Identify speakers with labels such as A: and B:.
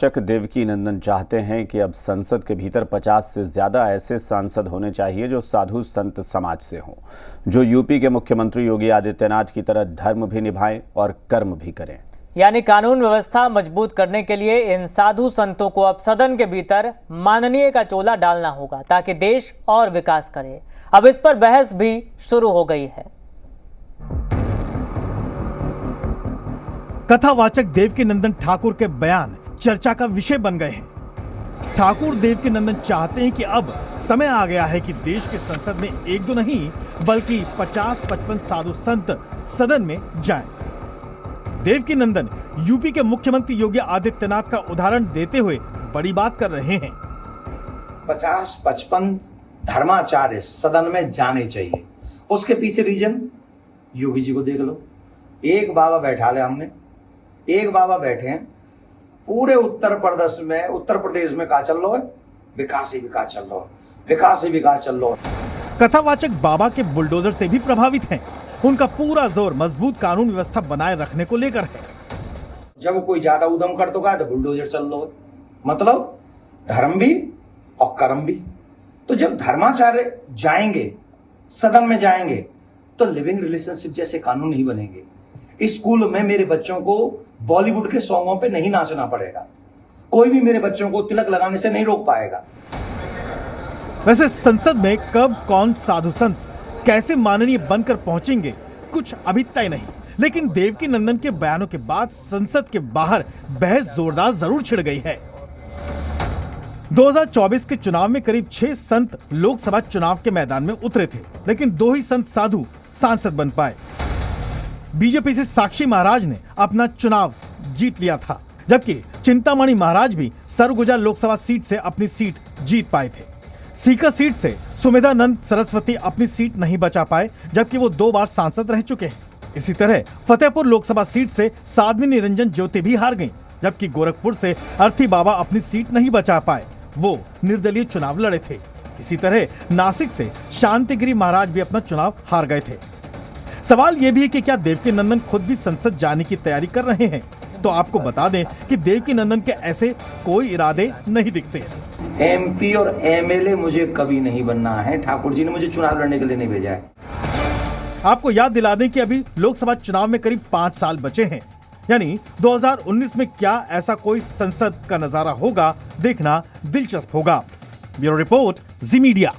A: शिक्षक देवकीनंदन चाहते हैं कि अब संसद के भीतर 50 से ज्यादा ऐसे सांसद होने चाहिए जो साधु संत समाज से हों, जो यूपी के मुख्यमंत्री योगी आदित्यनाथ की तरह धर्म भी निभाएं और कर्म भी करें।
B: यानी कानून व्यवस्था मजबूत करने के लिए इन साधु संतों को अब सदन के भीतर माननीय का चोला डालना होगा ताकि देश और विकास करे। अब इस पर बहस भी शुरू हो गई है।
C: कथावाचक देवकीनंदन ठाकुर के बयान चर्चा का विषय बन गए हैं। ठाकुर देवकीनंदन चाहते हैं कि अब समय आ गया है कि देश के संसद में एक दो नहीं बल्कि 50-55 साधु संत सदन में जाएं। देवकीनंदन यूपी के मुख्यमंत्री योगी आदित्यनाथ का उदाहरण देते हुए बड़ी बात कर रहे हैं।
D: 50-55 धर्माचार्य सदन में जाने चाहिए। उसके पीछे रीजन योगी जी को देख लो। एक बाबा बैठा ले, हमने एक बाबा बैठे हैं। पूरे उत्तर प्रदेश में कहा चल रहा है विकास ही विकास चल रहा है, विकास ही विकास चल रहा है।
C: कथावाचक बाबा के बुलडोजर से भी प्रभावित हैं। उनका पूरा जोर मजबूत कानून व्यवस्था बनाए रखने को लेकर है।
D: जब कोई ज्यादा उधम कर तो कहा तो बुलडोजर चल रहा है, मतलब धर्म भी और कर्म भी। तो जब धर्माचार्य जाएंगे सदन में जाएंगे तो लिविंग रिलेशनशिप जैसे कानून नहीं बनेंगे। स्कूल में मेरे बच्चों को बॉलीवुड के सॉन्गों पे नहीं नाचना पड़ेगा। कोई भी मेरे बच्चों को तिलक लगाने से नहीं रोक पाएगा।
C: वैसे संसद में कब कौन साधु संत कैसे माननीय बनकर पहुंचेंगे कुछ अभी तय नहीं, लेकिन देवकीनंदन के बयानों के बाद संसद के बाहर बहस जोरदार जरूर छिड़ गई है। 2024 के चुनाव में करीब 6 संत लोकसभा चुनाव के मैदान में उतरे थे, लेकिन 2 ही संत साधु सांसद बन पाए। बीजेपी से साक्षी महाराज ने अपना चुनाव जीत लिया था, जबकि चिंतामणि महाराज भी सरगुजा लोकसभा सीट से अपनी सीट जीत पाए थे। सीकर सीट से सुमेधानंद सरस्वती अपनी सीट नहीं बचा पाए, जबकि वो 2 बार सांसद रह चुके हैं। इसी तरह फतेहपुर लोकसभा सीट से साध्वी निरंजन ज्योति भी हार गईं, जबकि गोरखपुर से अर्थी बाबा अपनी सीट नहीं बचा पाए, वो निर्दलीय चुनाव लड़े थे। इसी तरह नासिक से शांतिगिरी महाराज भी अपना चुनाव हार गए थे। सवाल यह भी है कि क्या देवकीनंदन खुद भी संसद जाने की तैयारी कर रहे हैं? तो आपको बता दें कि देवकीनंदन के ऐसे कोई इरादे नहीं दिखते।
D: एमपी और एमएलए मुझे कभी नहीं बनना है। ठाकुर जी ने मुझे चुनाव लड़ने के लिए नहीं भेजा है।
C: आपको याद दिला दें कि अभी लोकसभा चुनाव में करीब 5 साल बचे हैं, यानी 2019 में क्या ऐसा कोई संसद का नजारा होगा, देखना दिलचस्प होगा। ब्यूरो रिपोर्ट, जी मीडिया।